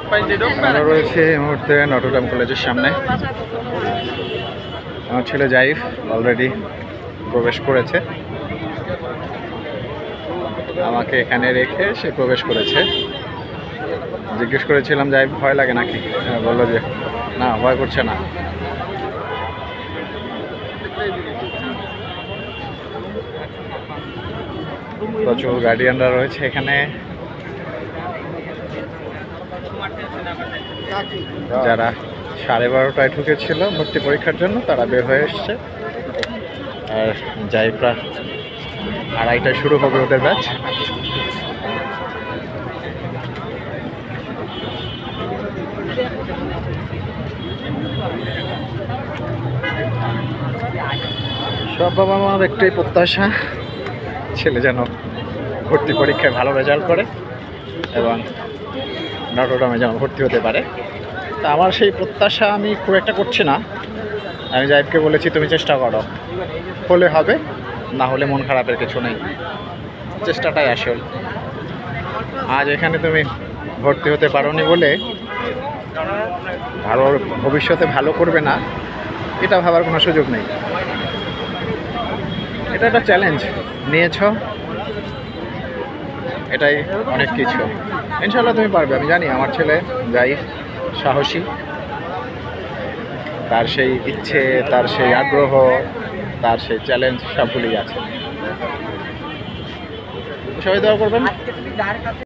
আমরা রয়েছে এই মুহূর্তে নটরডেম কলেজের সামনে। আমার ছেলে জাইফ অলরেডি প্রবেশ করেছে, আমাকে এখানে রেখে সে প্রবেশ করেছে। জিজ্ঞেস করেছিলাম জাইফ ভয় লাগে নাকি, বললো যে না ভয় করছে না। প্রচুর গার্ডিয়ানরা রয়েছে এখানে, যারা 12:30টায় ঢুকেছিল ভর্তি পরীক্ষার জন্য তারা বের হয়ে এসছে। আর জাইফরা 2:30টায় শুরু হবে ওদের ব্যাচ। সব বাবা মার একটাই প্রত্যাশা ছেলে যেন ভর্তি পরীক্ষায় ভালো রেজাল্ট করে এবং নটরডেমে যেন ভর্তি হতে পারে। তা আমার সেই প্রত্যাশা আমি খুব একটা করছি না। আমি জাইফকে বলেছি তুমি চেষ্টা করো, হলে হবে, না হলে মন খারাপের কিছু নেই, চেষ্টাটাই আসল। আজ এখানে তুমি ভর্তি হতে পারোনি বলে ভালো ভবিষ্যতে ভালো করবে না এটা ভাবার কোনো সুযোগ নেই। এটা একটা চ্যালেঞ্জ নিয়েছ, এটাই অনেক কিছু। ইনশাল্লাহ তুমি পারবে, আমি জানি আমার ছেলে জাইফ সাহসী, তার সেই ইচ্ছে, তার সেই আগ্রহ, তার সেই চ্যালেঞ্জ সবগুলোই আছে। সবাই দোয়া করবেন।